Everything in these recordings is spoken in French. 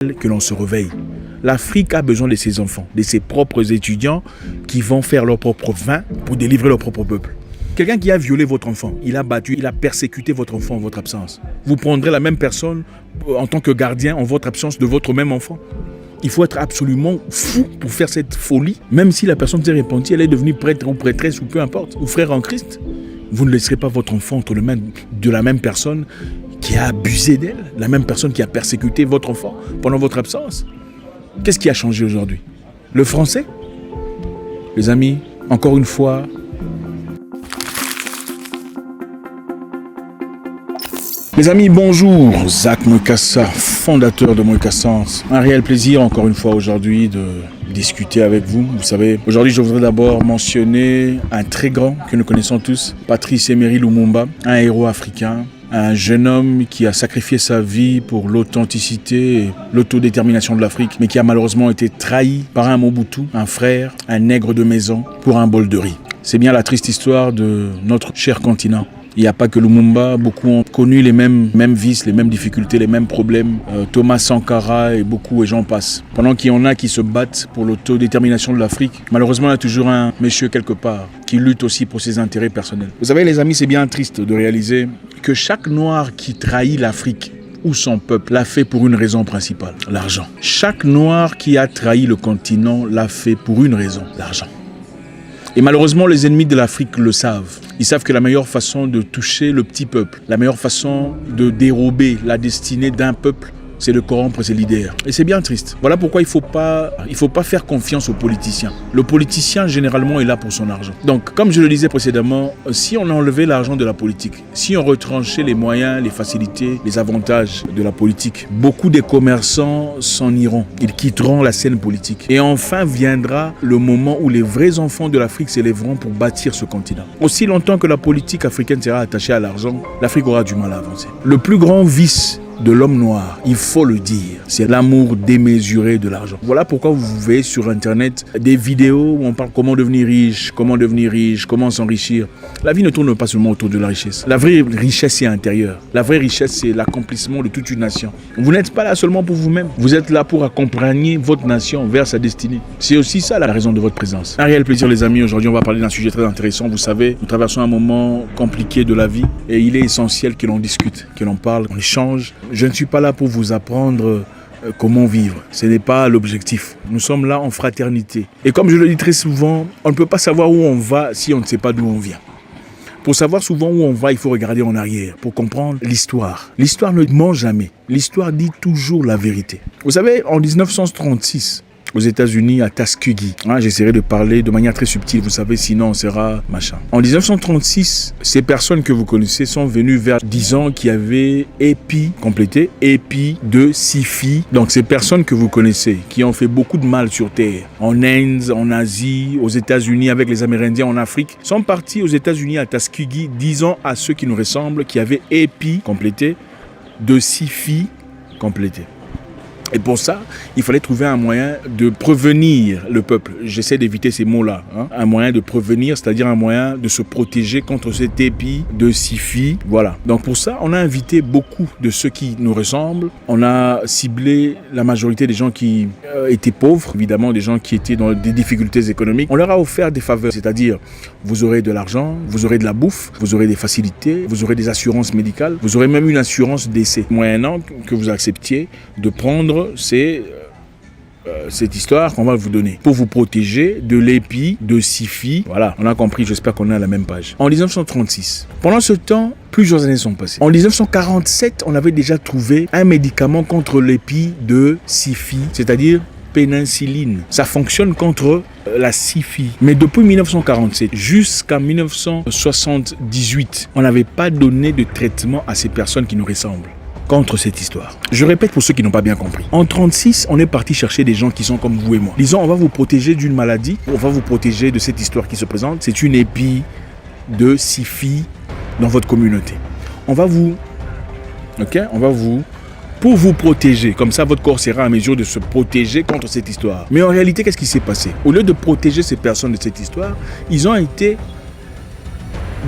que l'on se réveille. L'Afrique a besoin de ses enfants, de ses propres étudiants qui vont faire leur propre vin pour délivrer leur propre peuple. Quelqu'un qui a violé votre enfant, il a battu, il a persécuté votre enfant en votre absence. Vous prendrez la même personne en tant que gardien en votre absence de votre même enfant. Il faut être absolument fou pour faire cette folie. Même si la personne s'est repentie, elle est devenue prêtre ou prêtresse ou peu importe, ou frère en Christ. Vous ne laisserez pas votre enfant entre les mains de la même personne qui a abusé d'elle, la même personne qui a persécuté votre enfant pendant votre absence. Qu'est-ce qui a changé aujourd'hui? Le français? Les amis, encore une fois, mes amis, bonjour, Zach Mwekassa, fondateur de Mwekassa. Un réel plaisir encore une fois aujourd'hui de discuter avec vous. Vous savez, aujourd'hui je voudrais d'abord mentionner un très grand que nous connaissons tous, Patrice Emery Lumumba, un héros africain, un jeune homme qui a sacrifié sa vie pour l'authenticité et l'autodétermination de l'Afrique, mais qui a malheureusement été trahi par un Mobutu, un frère, un nègre de maison, pour un bol de riz. C'est bien la triste histoire de notre cher continent. Il n'y a pas que Lumumba, beaucoup ont connu les mêmes vices, les mêmes difficultés, les mêmes problèmes. Thomas Sankara et beaucoup, et j'en passe. Pendant qu'il y en a qui se battent pour l'autodétermination de l'Afrique, malheureusement il y a toujours un monsieur quelque part qui lutte aussi pour ses intérêts personnels. Vous savez les amis, c'est bien triste de réaliser que chaque noir qui trahit l'Afrique ou son peuple l'a fait pour une raison principale, l'argent. Chaque noir qui a trahi le continent l'a fait pour une raison, l'argent. Et malheureusement, les ennemis de l'Afrique le savent. Ils savent que la meilleure façon de toucher le petit peuple, la meilleure façon de dérober la destinée d'un peuple, c'est de corrompre ses leaders. Et c'est bien triste. Voilà pourquoi il faut pas faire confiance aux politiciens. Le politicien, généralement, est là pour son argent. Donc, comme je le disais précédemment, si on enlevait l'argent de la politique, si on retranchait les moyens, les facilités, les avantages de la politique, beaucoup des commerçants s'en iront. Ils quitteront la scène politique. Et enfin viendra le moment où les vrais enfants de l'Afrique s'élèveront pour bâtir ce continent. Aussi longtemps que la politique africaine sera attachée à l'argent, l'Afrique aura du mal à avancer. Le plus grand vice de l'homme noir, il faut le dire, c'est l'amour démesuré de l'argent. Voilà pourquoi vous voyez sur internet des vidéos où on parle comment devenir riche, comment s'enrichir. La vie ne tourne pas seulement autour de la richesse. La vraie richesse est intérieure. La vraie richesse, c'est l'accomplissement de toute une nation. Vous n'êtes pas là seulement pour vous-même. Vous êtes là pour accompagner votre nation vers sa destinée. C'est aussi ça la raison de votre présence. Un réel plaisir les amis. Aujourd'hui, on va parler d'un sujet très intéressant. Vous savez, nous traversons un moment compliqué de la vie et il est essentiel que l'on discute, que l'on parle, qu'on échange. Je ne suis pas là pour vous apprendre comment vivre. Ce n'est pas l'objectif. Nous sommes là en fraternité. Et comme je le dis très souvent, on ne peut pas savoir où on va si on ne sait pas d'où on vient. Pour savoir souvent où on va, il faut regarder en arrière pour comprendre l'histoire. L'histoire ne ment jamais. L'histoire dit toujours la vérité. Vous savez, en 1936, aux États-Unis, à Tuskegee. J'essaierai de parler de manière très subtile, vous savez, sinon on sera machin. En 1936, ces personnes que vous connaissez sont venues vers 10 ans qui avaient épi de 6 filles. Donc ces personnes que vous connaissez, qui ont fait beaucoup de mal sur Terre, en Inde, en Asie, aux États-Unis, avec les Amérindiens en Afrique, sont partis aux États-Unis à Tuskegee, 10 ans à ceux qui nous ressemblent, qui avaient épi de 6 filles complétées. Et pour ça, il fallait trouver un moyen de prévenir le peuple. J'essaie d'éviter ces mots-là. Un moyen de prévenir, c'est-à-dire un moyen de se protéger contre cet épi de 6 filles. Voilà. Donc pour ça, on a invité beaucoup de ceux qui nous ressemblent. On a ciblé la majorité des gens qui étaient pauvres, évidemment des gens qui étaient dans des difficultés économiques. On leur a offert des faveurs, c'est-à-dire vous aurez de l'argent, vous aurez de la bouffe, vous aurez des facilités, vous aurez des assurances médicales, vous aurez même une assurance décès. Moyennant que vous acceptiez de prendre cette histoire qu'on va vous donner pour vous protéger de l'épi de 6 filles. Voilà, on a compris, j'espère qu'on est à la même page. En 1936, pendant ce temps, plusieurs années sont passées. En 1947, on avait déjà trouvé un médicament contre l'épi de 6 filles, c'est-à-dire pénicilline. Ça fonctionne contre la syphilis. Mais depuis 1947 jusqu'à 1978, on n'avait pas donné de traitement à ces personnes qui nous ressemblent contre cette histoire. Je répète pour ceux qui n'ont pas bien compris. En 1936, on est parti chercher des gens qui sont comme vous et moi. Disons, on va vous protéger d'une maladie, on va vous protéger de cette histoire qui se présente. C'est une épidémie de syphilis dans votre communauté. On va vous pour vous protéger. Comme ça, votre corps sera en mesure de se protéger contre cette histoire. Mais en réalité, qu'est-ce qui s'est passé? Au lieu de protéger ces personnes de cette histoire, ils ont été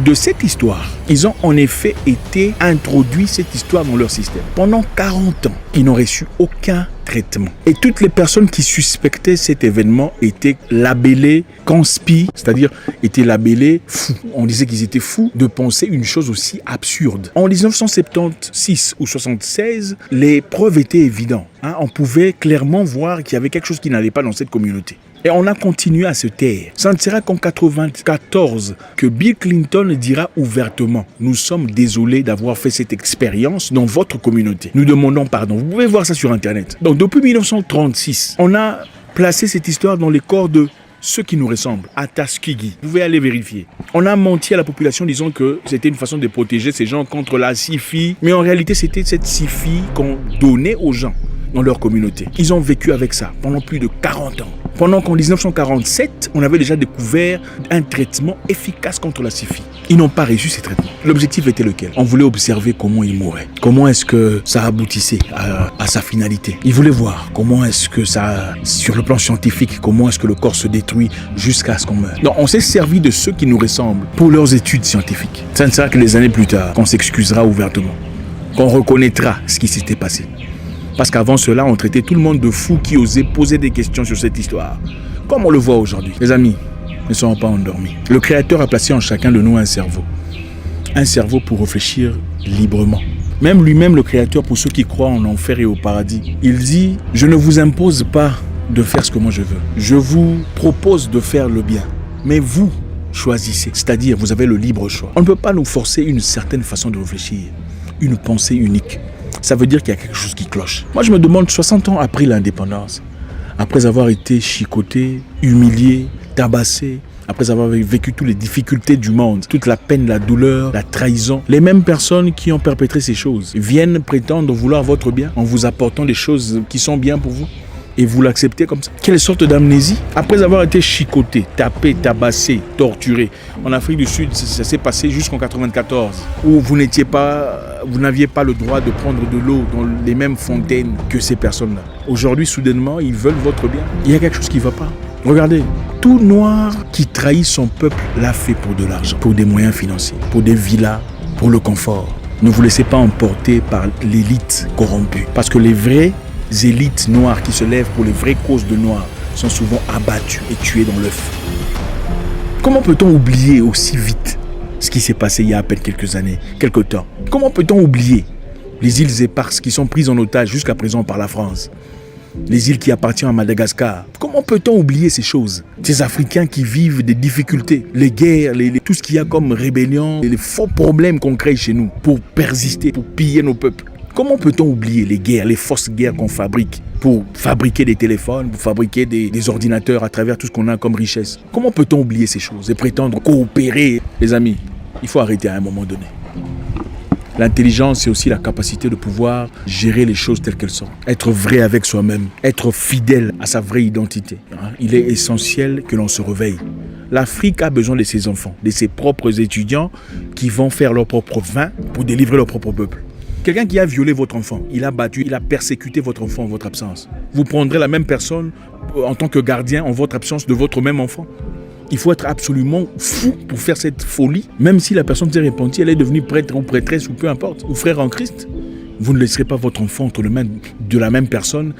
de cette histoire. Ils ont en effet été introduits cette histoire dans leur système. Pendant 40 ans, ils n'ont reçu aucun traitement. Et toutes les personnes qui suspectaient cet événement étaient labellées conspi, c'est-à-dire étaient labellées fous. On disait qu'ils étaient fous de penser une chose aussi absurde. En 1976 ou 76, les preuves étaient évidentes. On pouvait clairement voir qu'il y avait quelque chose qui n'allait pas dans cette communauté. Et on a continué à se taire. Ça ne sera qu'en 1994 que Bill Clinton dira ouvertement « Nous sommes désolés d'avoir fait cette expérience dans votre communauté. Nous demandons pardon. » Vous pouvez voir ça sur Internet. Donc depuis 1936, on a placé cette histoire dans les corps de ceux qui nous ressemblent, à Tuskegee. Vous pouvez aller vérifier. On a menti à la population disant que c'était une façon de protéger ces gens contre la syphilis. Mais en réalité, c'était cette syphilis qu'on donnait aux gens dans leur communauté. Ils ont vécu avec ça pendant plus de 40 ans. Pendant qu'en 1947, on avait déjà découvert un traitement efficace contre la syphilis. Ils n'ont pas reçu ces traitements. L'objectif était lequel? On voulait observer comment ils mouraient. Comment est-ce que ça aboutissait à sa finalité. Ils voulaient voir comment est-ce que ça, sur le plan scientifique, comment est-ce que le corps se détruit jusqu'à ce qu'on meure. Donc on s'est servi de ceux qui nous ressemblent pour leurs études scientifiques. Ça ne sera que des années plus tard qu'on s'excusera ouvertement, qu'on reconnaîtra ce qui s'était passé. Parce qu'avant cela, on traitait tout le monde de fou qui osait poser des questions sur cette histoire. Comme on le voit aujourd'hui. Les amis, ne soyons pas endormis. Le Créateur a placé en chacun de nous un cerveau. Un cerveau pour réfléchir librement. Même lui-même, le Créateur, pour ceux qui croient en enfer et au paradis, il dit « Je ne vous impose pas de faire ce que moi je veux. Je vous propose de faire le bien. Mais vous, choisissez. » C'est-à-dire, vous avez le libre choix. On ne peut pas nous forcer une certaine façon de réfléchir. Une pensée unique. Ça veut dire qu'il y a quelque chose qui cloche. Moi, je me demande, 60 ans après l'indépendance, après avoir été chicoté, humilié, tabassé, après avoir vécu toutes les difficultés du monde, toute la peine, la douleur, la trahison, les mêmes personnes qui ont perpétré ces choses viennent prétendre vouloir votre bien en vous apportant des choses qui sont bien pour vous. Et vous l'acceptez comme ça. Quelle sorte d'amnésie? Après avoir été chicoté, tapé, tabassé, torturé. En Afrique du Sud, ça s'est passé jusqu'en 1994, où vous n'aviez pas le droit de prendre de l'eau dans les mêmes fontaines que ces personnes-là. Aujourd'hui, soudainement, ils veulent votre bien. Il y a quelque chose qui ne va pas. Regardez, tout noir qui trahit son peuple l'a fait pour de l'argent, pour des moyens financiers, pour des villas, pour le confort. Ne vous laissez pas emporter par l'élite corrompue. Parce que les vrais élites noires qui se lèvent pour les vraies causes de noirs sont souvent abattues et tuées dans l'œuf. Comment peut-on oublier aussi vite ce qui s'est passé il y a à peine quelques années, quelques temps? Comment peut-on oublier les îles éparses qui sont prises en otage jusqu'à présent par la France? Les îles qui appartiennent à Madagascar. Comment peut-on oublier ces choses? Ces Africains qui vivent des difficultés, les guerres, tout ce qu'il y a comme rébellion, les faux problèmes qu'on crée chez nous pour persister, pour piller nos peuples. Comment peut-on oublier les guerres, les fausses guerres qu'on fabrique pour fabriquer des téléphones, pour fabriquer des ordinateurs à travers tout ce qu'on a comme richesse? Comment peut-on oublier ces choses et prétendre coopérer? Les amis, il faut arrêter à un moment donné. L'intelligence, c'est aussi la capacité de pouvoir gérer les choses telles qu'elles sont. Être vrai avec soi-même, être fidèle à sa vraie identité. Il est essentiel que l'on se réveille. L'Afrique a besoin de ses enfants, de ses propres étudiants qui vont faire leur propre vin pour délivrer leur propre peuple. Quelqu'un qui a violé votre enfant, il a battu, il a persécuté votre enfant en votre absence. Vous prendrez la même personne en tant que gardien en votre absence de votre même enfant. Il faut être absolument fou pour faire cette folie. Même si la personne s'est repentie, elle est devenue prêtre ou prêtresse ou peu importe, ou frère en Christ. Vous ne laisserez pas votre enfant entre les mains de la même personne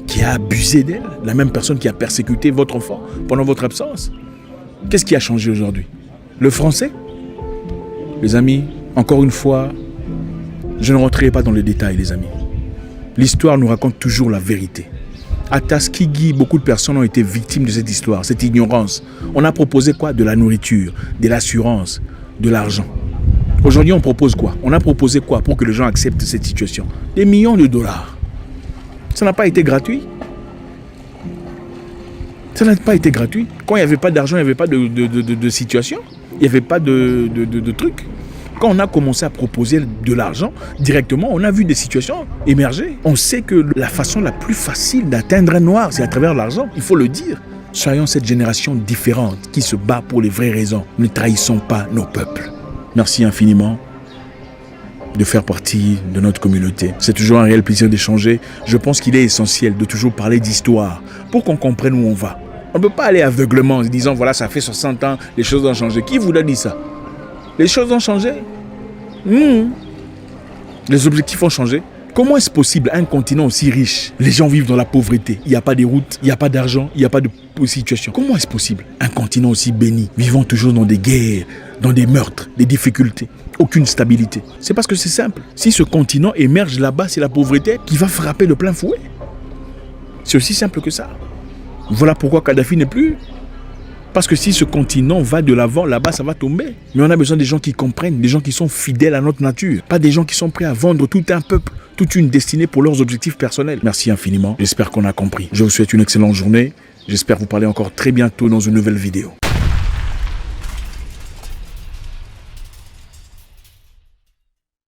qui a abusé d'elle, la même personne qui a persécuté votre enfant pendant votre absence. Qu'est-ce qui a changé aujourd'hui? Le français? Les amis, encore une fois, je ne rentrerai pas dans les détails, les amis. L'histoire nous raconte toujours la vérité. À Tuskegee, beaucoup de personnes ont été victimes de cette histoire, cette ignorance. On a proposé quoi? De la nourriture, de l'assurance, de l'argent. Aujourd'hui, on propose quoi? On a proposé quoi pour que les gens acceptent cette situation? Des millions de dollars. Ça n'a pas été gratuit. Ça n'a pas été gratuit. Quand il n'y avait pas d'argent, il n'y avait pas de situation. Il n'y avait pas de trucs. Quand on a commencé à proposer de l'argent directement, on a vu des situations émerger. On sait que la façon la plus facile d'atteindre un noir, c'est à travers l'argent. Il faut le dire. Soyons cette génération différente qui se bat pour les vraies raisons. Ne trahissons pas nos peuples. Merci infiniment de faire partie de notre communauté. C'est toujours un réel plaisir d'échanger. Je pense qu'il est essentiel de toujours parler d'histoire pour qu'on comprenne où on va. On ne peut pas aller aveuglement en disant voilà, ça fait 60 ans, les choses ont changé. Qui vous a dit ça? Les choses ont changé. Les objectifs ont changé. Comment est-ce possible un continent aussi riche? Les gens vivent dans la pauvreté. Il n'y a pas de routes, il n'y a pas d'argent, il n'y a pas de situation. Comment est-ce possible? Un continent aussi béni, vivant toujours dans des guerres, dans des meurtres, des difficultés, aucune stabilité. C'est parce que c'est simple. Si ce continent émerge là-bas, c'est la pauvreté qui va frapper de plein fouet. C'est aussi simple que ça. Voilà pourquoi Kadhafi n'est plus. Parce que si ce continent va de l'avant, là-bas, ça va tomber. Mais on a besoin des gens qui comprennent, des gens qui sont fidèles à notre nature. Pas des gens qui sont prêts à vendre tout un peuple, toute une destinée pour leurs objectifs personnels. Merci infiniment. J'espère qu'on a compris. Je vous souhaite une excellente journée. J'espère vous parler encore très bientôt dans une nouvelle vidéo.